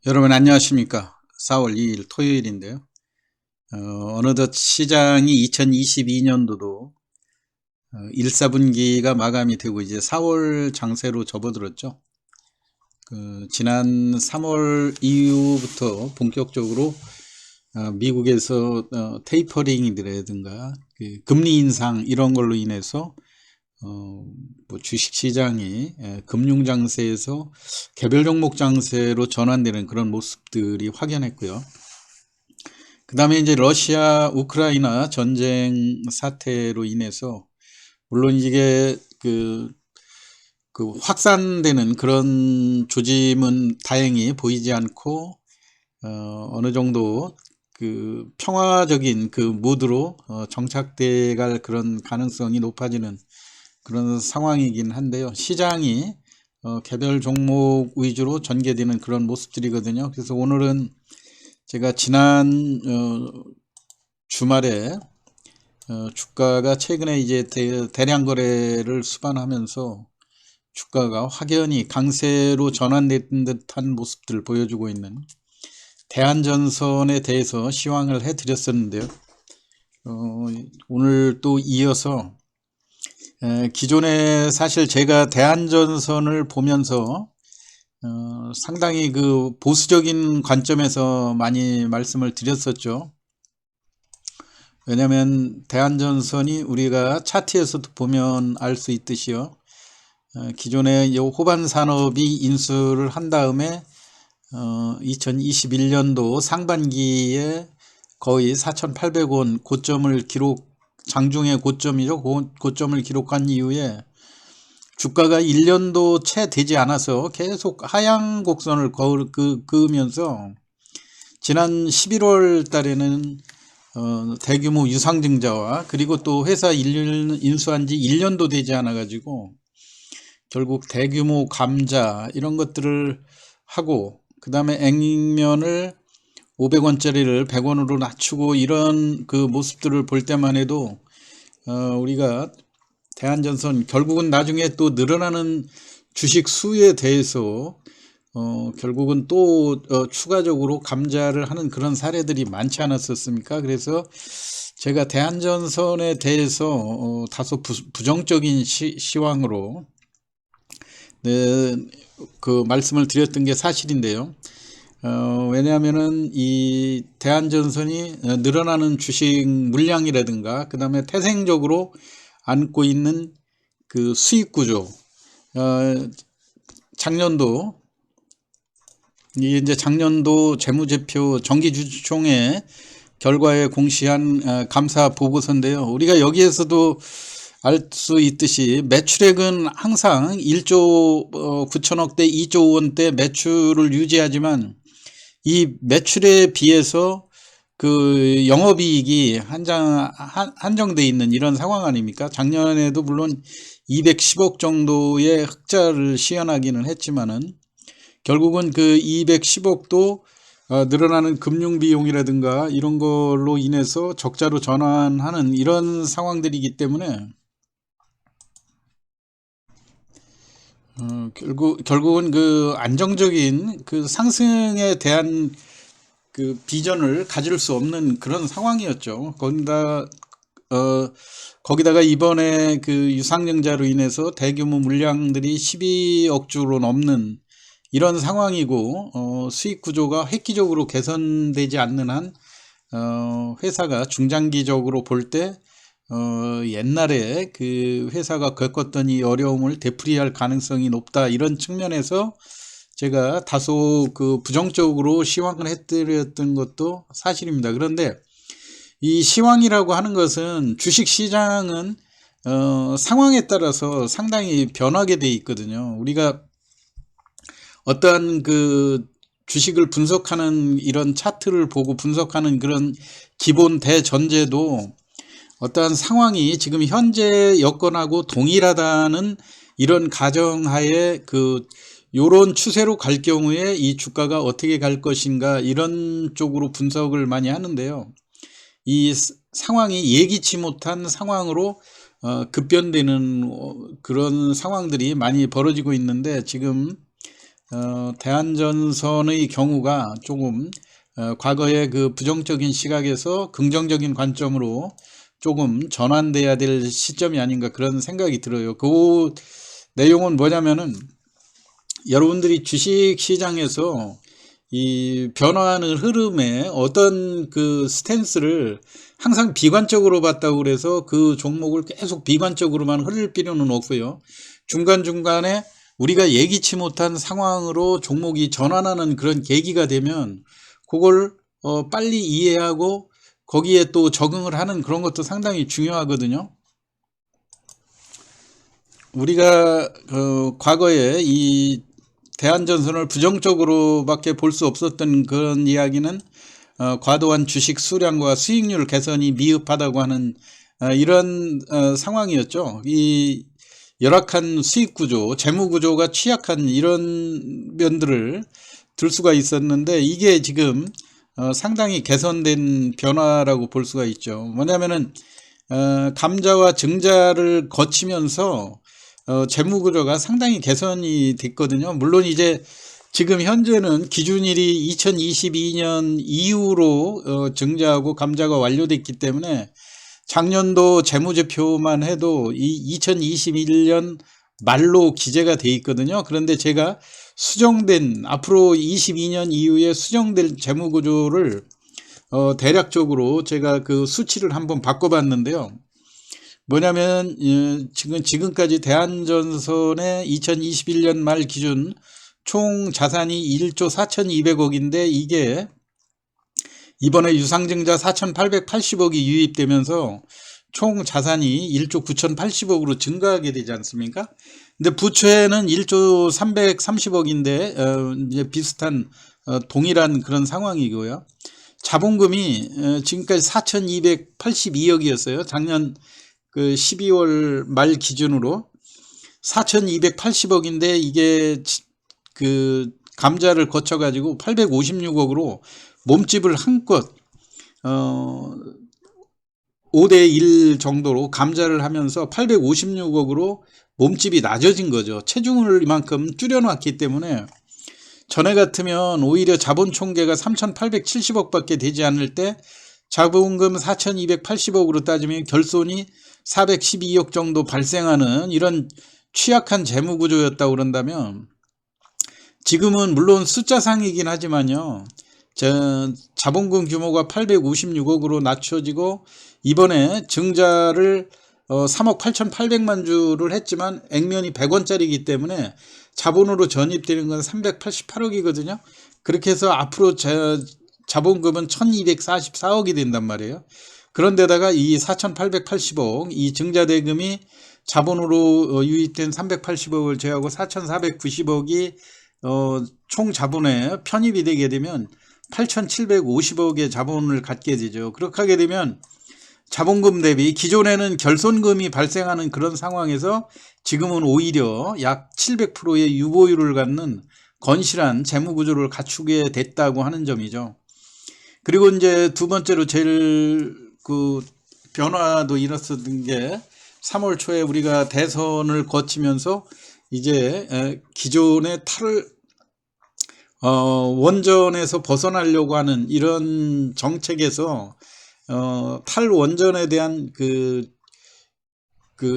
여러분 안녕하십니까? 4월 2일 토요일인데요. 어느덧 시장이 2022년도도 1, 4분기가 마감이 되고 이제 4월 장세로 접어들었죠. 지난 3월 이후부터 본격적으로 미국에서 테이퍼링이라든가 금리 인상 이런 걸로 인해서 뭐 주식시장이 금융 장세에서 개별 종목 장세로 전환되는 그런 모습들이 확연했고요. 그 다음에 이제 러시아 우크라이나 전쟁 사태로 인해서 물론 이게 그 확산되는 그런 조짐은 다행히 보이지 않고 어느 정도 그 평화적인 그 무드로 정착돼 갈 그런 가능성이 높아지는 그런 상황이긴 한데요. 시장이 개별 종목 위주로 전개되는 그런 모습들이거든요. 그래서 오늘은 제가 지난 주말에 주가가 최근에 이제 대량 거래를 수반하면서 주가가 확연히 강세로 전환된 듯한 모습들을 보여주고 있는 대한전선에 대해서 시황을 해드렸었는데요. 오늘 또 이어서 기존에 사실 제가 대한전선을 보면서 상당히 그 보수적인 관점에서 많이 말씀을 드렸었죠. 왜냐하면 대한전선이 우리가 차트에서도 보면 알 수 있듯이요. 기존에 호반 산업이 인수를 한 다음에 2021년도 상반기에 거의 4,800원 고점을 장중의 고점이죠. 고점을 기록한 이후에 주가가 1년도 채 되지 않아서 계속 하향 곡선을 그으면서 지난 11월 달에는 대규모 유상증자와 그리고 또 회사 인수한 지 1년도 되지 않아 가지고 결국 대규모 감자 이런 것들을 하고 그 다음에 액면을 500원짜리를 100원으로 낮추고 이런 그 모습들을 볼 때만 해도 우리가 대한전선 결국은 나중에 또 늘어나는 주식 수에 대해서 결국은 또 추가적으로 감자를 하는 그런 사례들이 많지 않았었습니까? 그래서 제가 대한전선에 대해서 다소 부정적인 시황으로 그 말씀을 드렸던 게 사실인데요. 왜냐하면은 이 대한전선이 늘어나는 주식 물량이라든가 그 다음에 태생적으로 안고 있는 그 수익 구조, 작년도 이제 작년도 재무제표 정기주주총회 결과에 공시한 감사 보고서인데요. 우리가 여기에서도 알 수 있듯이 매출액은 항상 1조 9천억대 2조 원대 매출을 유지하지만 이 매출에 비해서 그 영업이익이 한정돼 있는 이런 상황 아닙니까? 작년에도 물론 210억 정도의 흑자를 시현하기는 했지만은 결국은 그 210억도 늘어나는 금융비용이라든가 이런 걸로 인해서 적자로 전환하는 이런 상황들이기 때문에 결국은 그 안정적인 그 상승에 대한 그 비전을 가질 수 없는 그런 상황이었죠. 거기다가 이번에 그 유상증자로 인해서 대규모 물량들이 12억 주로 넘는 이런 상황이고, 수익 구조가 획기적으로 개선되지 않는 한, 회사가 중장기적으로 볼 때, 옛날에 그 회사가 겪었던 이 어려움을 되풀이할 가능성이 높다. 이런 측면에서 제가 다소 그 부정적으로 시황을 해드렸던 것도 사실입니다. 그런데 이 시황이라고 하는 것은 주식 시장은 상황에 따라서 상당히 변하게 돼 있거든요. 우리가 어떠한 그 주식을 분석하는 이런 차트를 보고 분석하는 그런 기본 대전제도 어떠한 상황이 지금 현재 여건하고 동일하다는 이런 가정하에 요런 추세로 갈 경우에 이 주가가 어떻게 갈 것인가 이런 쪽으로 분석을 많이 하는데요. 이 상황이 예기치 못한 상황으로 급변되는 그런 상황들이 많이 벌어지고 있는데 지금 대한전선의 경우가 조금 과거의 그 부정적인 시각에서 긍정적인 관점으로 조금 전환돼야 될 시점이 아닌가 그런 생각이 들어요. 그 내용은 뭐냐면은 여러분들이 주식 시장에서 이 변화하는 흐름에 어떤 그 스탠스를 항상 비관적으로 봤다고 그래서 그 종목을 계속 비관적으로만 흐를 필요는 없고요. 중간중간에 우리가 예기치 못한 상황으로 종목이 전환하는 그런 계기가 되면 그걸 빨리 이해하고 거기에 또 적응을 하는 그런 것도 상당히 중요하거든요. 우리가 과거에 이 대한전선을 부정적으로밖에 볼 수 없었던 그런 이야기는 과도한 주식 수량과 수익률 개선이 미흡하다고 하는 이런 상황이었죠. 이 열악한 수익 구조, 재무 구조가 취약한 이런 면들을 들 수가 있었는데 이게 지금 상당히 개선된 변화라고 볼 수가 있죠. 뭐냐면은 감자와 증자를 거치면서 재무 구조가 상당히 개선이 됐거든요. 물론 이제 지금 현재는 기준일이 2022년 이후로 증자하고 감자가 완료됐기 때문에 작년도 재무제표만 해도 이 2021년 말로 기재가 돼 있거든요. 그런데 제가 수정된 앞으로 22년 이후에 수정된 재무구조를 대략적으로 제가 그 수치를 한번 바꿔봤는데요. 뭐냐면 지금까지 대한전선의 2021년 말 기준 총 자산이 1조 4,200억인데 이게 이번에 유상증자 4,880억이 유입되면서 총 자산이 1조 9,080억으로 증가하게 되지 않습니까? 근데 부채는 1조 330억인데 이제 비슷한 동일한 그런 상황이고요. 자본금이 지금까지 4,282억이었어요. 작년 그 12월 말 기준으로 4,280억인데 이게 그 감자를 거쳐 가지고 856억으로 몸집을 한껏 5대1 정도로 감자를 하면서 856억으로 몸집이 낮아진 거죠. 체중을 이만큼 줄여놨기 때문에 전에 같으면 오히려 자본 총계가 3,870억 밖에 되지 않을 때 자본금 4,280억으로 따지면 결손이 412억 정도 발생하는 이런 취약한 재무 구조였다고 그런다면 지금은 물론 숫자상이긴 하지만요. 자본금 규모가 856억으로 낮춰지고 이번에 증자를 3억 8,800만 주를 했지만 액면이 100원짜리이기 때문에 자본으로 전입되는 건 388억이거든요. 그렇게 해서 앞으로 자본금은 1244억이 된단 말이에요. 그런데다가 이 4,880억 이 증자대금이 자본으로 유입된 380억을 제하고 4,490억이 총 자본에 편입이 되게 되면 8,750억의 자본을 갖게 되죠. 그렇게 하게 되면 자본금 대비 기존에는 결손금이 발생하는 그런 상황에서 지금은 오히려 약 700%의 유보율을 갖는 건실한 재무구조를 갖추게 됐다고 하는 점이죠. 그리고 이제 두 번째로 제일 그 변화도 일었었던 게 3월 초에 우리가 대선을 거치면서 이제 기존의 원전에서 벗어나려고 하는 이런 정책에서 탈원전에 대한 그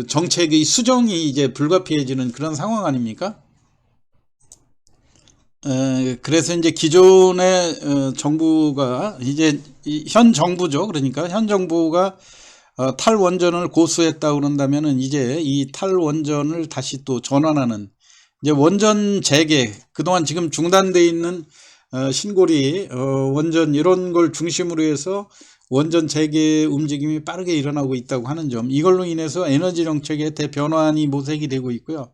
정책의 수정이 이제 불가피해지는 그런 상황 아닙니까? 그래서 이제 기존의 정부가 이제 현 정부죠. 그러니까 현 정부가 탈원전을 고수했다 그런다면은 이제 이 탈원전을 다시 또 전환하는 이제 원전 재개 그동안 지금 중단돼 있는 신고리 원전 이런 걸 중심으로 해서 원전 재개 움직임이 빠르게 일어나고 있다고 하는 점 이걸로 인해서 에너지 정책의 대변환이 모색이 되고 있고요.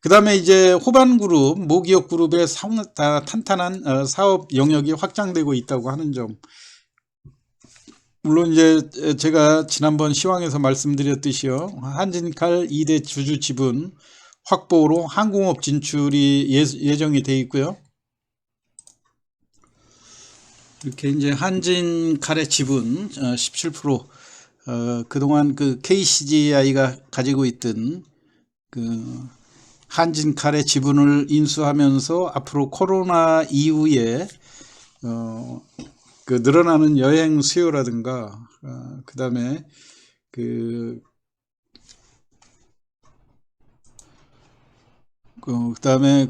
그 다음에 이제 호반그룹, 모기업 그룹의 탄탄한 사업 영역이 확장되고 있다고 하는 점. 물론 이제 제가 지난번 시황에서 말씀드렸듯이요. 한진칼 2대 주주 지분 확보로 항공업 진출이 예정이 되어 있고요. 이렇게 이제 한진칼의 지분 17% 그동안 그 KCGI가 가지고 있던 그 한진칼의 지분을 인수하면서 앞으로 코로나 이후에 그 늘어나는 여행 수요라든가 그다음에 그다음에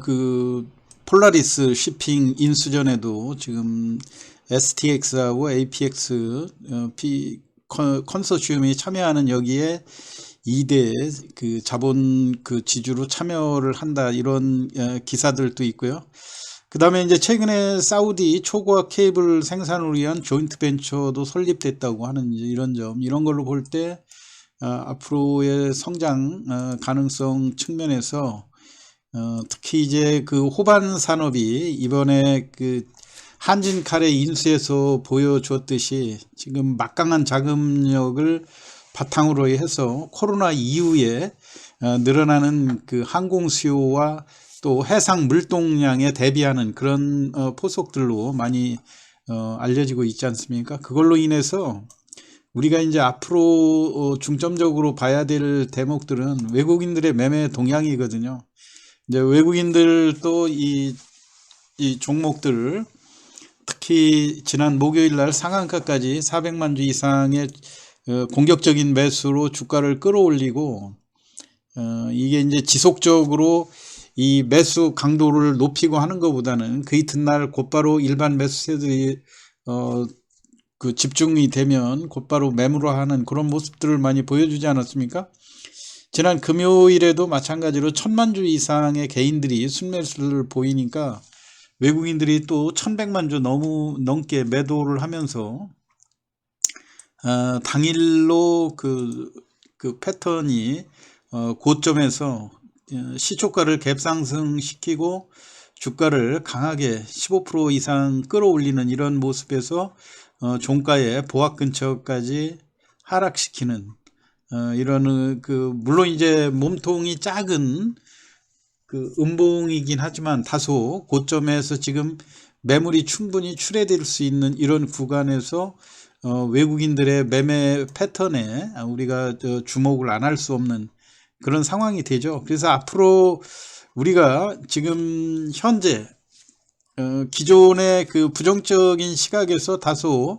폴라리스 쉬핑 인수전에도 지금 STX하고 APX 컨소시엄이 참여하는 여기에 2대 그 자본 지주로 참여를 한다, 이런 기사들도 있고요. 그 다음에 이제 최근에 사우디 초고화 케이블 생산을 위한 조인트 벤처도 설립됐다고 하는 이런 점, 이런 걸로 볼 때 앞으로의 성장 가능성 측면에서 특히 이제 그 호반 산업이 이번에 그 한진칼의 인수에서 보여주었듯이 지금 막강한 자금력을 바탕으로 해서 코로나 이후에 늘어나는 그 항공 수요와 또 해상 물동량에 대비하는 그런 포석들로 많이 알려지고 있지 않습니까? 그걸로 인해서 우리가 이제 앞으로 중점적으로 봐야 될 대목들은 외국인들의 매매 동향이거든요. 이제 외국인들도 이 종목들을 특히 지난 목요일 날 상한가까지 400만 주 이상의 공격적인 매수로 주가를 끌어올리고 이게 이제 지속적으로 이 매수 강도를 높이고 하는 것보다는 그 이튿날 곧바로 일반 매수세들이 그 집중이 되면 곧바로 매물화하는 그런 모습들을 많이 보여주지 않았습니까? 지난 금요일에도 마찬가지로 1000만 주 이상의 개인들이 순매수를 보이니까 외국인들이 또 1100만 주 넘게 매도를 하면서 당일로 그 패턴이 고점에서 시초가를 갭상승시키고 주가를 강하게 15% 이상 끌어올리는 이런 모습에서 종가의 보합 근처까지 하락시키는 이런 물론 이제 몸통이 작은 음봉이긴 하지만 다소 고점에서 지금 매물이 충분히 출회될 수 있는 이런 구간에서 외국인들의 매매 패턴에 우리가 주목을 안 할 수 없는 그런 상황이 되죠. 그래서 앞으로 우리가 지금 현재 기존의 그 부정적인 시각에서 다소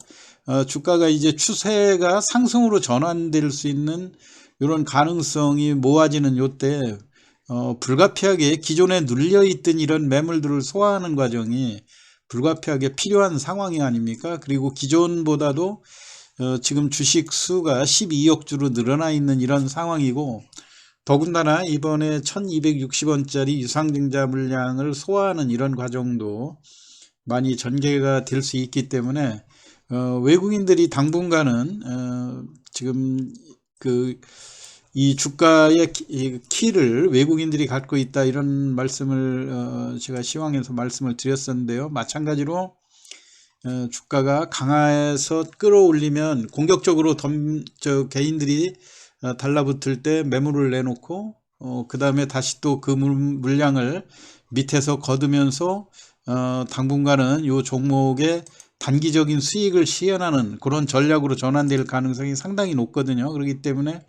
주가가 이제 추세가 상승으로 전환될 수 있는 이런 가능성이 모아지는 요때 불가피하게 기존에 눌려있던 이런 매물들을 소화하는 과정이 불가피하게 필요한 상황이 아닙니까? 그리고 기존보다도 지금 주식 수가 12억 주로 늘어나 있는 이런 상황이고, 더군다나 이번에 1260원짜리 유상증자 물량을 소화하는 이런 과정도 많이 전개가 될 수 있기 때문에 외국인들이 당분간은 지금 이 주가의 키를 외국인들이 갖고 있다, 이런 말씀을 제가 시황에서 말씀을 드렸었는데요. 마찬가지로 주가가 강해서 끌어올리면 공격적으로 개인들이 달라붙을 때 매물을 내놓고 그 다음에 다시 또 그 물량을 밑에서 거두면서 당분간은 이 종목의 단기적인 수익을 시현하는 그런 전략으로 전환될 가능성이 상당히 높거든요. 그렇기 때문에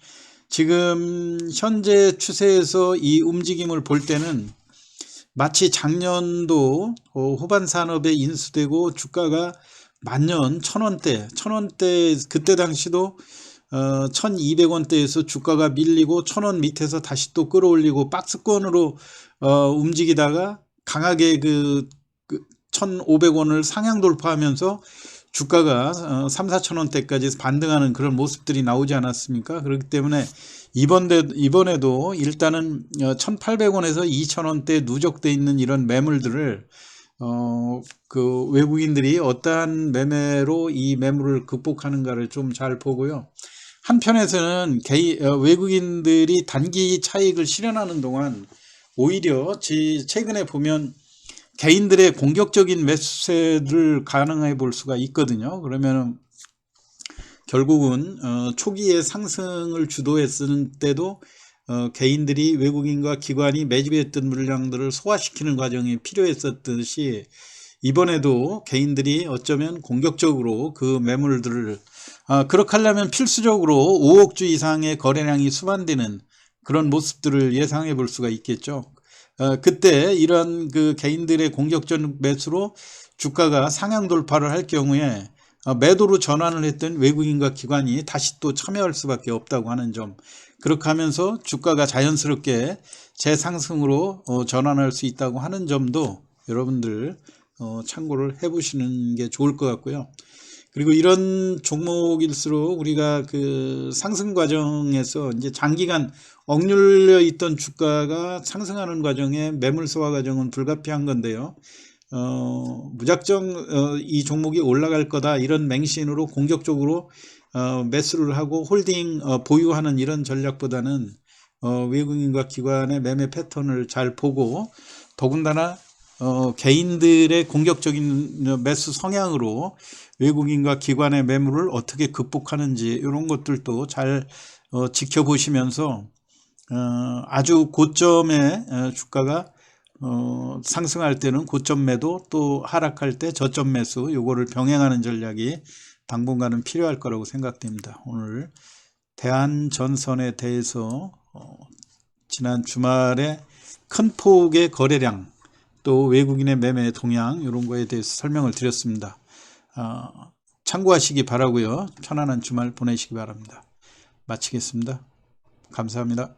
지금 현재 추세에서 이 움직임을 볼 때는 마치 작년도 후반 산업에 인수되고 주가가 만년 1000원대 그때 당시도 1200원대에서 주가가 밀리고 1000원 밑에서 다시 또 끌어올리고 박스권으로 움직이다가 강하게 1500원을 상향 돌파하면서 주가가 3,4천원대까지 반등하는 그런 모습들이 나오지 않았습니까? 그렇기 때문에 이번에도 일단은 1,800원에서 2,000원대 누적되어 있는 이런 매물들을 외국인들이 어떠한 매매로 이 매물을 극복하는가를 좀 잘 보고요. 한편에서는 외국인들이 단기 차익을 실현하는 동안 오히려 최근에 보면 개인들의 공격적인 매수세를 가능해 볼 수가 있거든요. 그러면 결국은 초기에 상승을 주도했을 때도 개인들이 외국인과 기관이 매집했던 물량들을 소화시키는 과정이 필요했었듯이 이번에도 개인들이 어쩌면 공격적으로 그 매물들을 그렇게 하려면 필수적으로 5억 주 이상의 거래량이 수반되는 그런 모습들을 예상해 볼 수가 있겠죠. 그때 이런 그 개인들의 공격적 매수로 주가가 상향 돌파를 할 경우에 매도로 전환을 했던 외국인과 기관이 다시 또 참여할 수밖에 없다고 하는 점, 그렇게 하면서 주가가 자연스럽게 재상승으로 전환할 수 있다고 하는 점도 여러분들 참고를 해 보시는 게 좋을 것 같고요. 그리고 이런 종목일수록 우리가 그 상승 과정에서 이제 장기간 억눌려 있던 주가가 상승하는 과정에 매물 소화 과정은 불가피한 건데요. 무작정 이 종목이 올라갈 거다 이런 맹신으로 공격적으로 매수를 하고 홀딩 보유하는 이런 전략보다는 외국인과 기관의 매매 패턴을 잘 보고, 더군다나 개인들의 공격적인 매수 성향으로 외국인과 기관의 매물을 어떻게 극복하는지 이런 것들도 잘 지켜보시면서 아주 고점에 주가가 상승할 때는 고점 매도, 또 하락할 때 저점 매수, 요거를 병행하는 전략이 당분간은 필요할 거라고 생각됩니다. 오늘 대한전선에 대해서 지난 주말에 큰 폭의 거래량, 또 외국인의 매매 동향 이런 거에 대해서 설명을 드렸습니다. 참고하시기 바라고요. 편안한 주말 보내시기 바랍니다. 마치겠습니다. 감사합니다.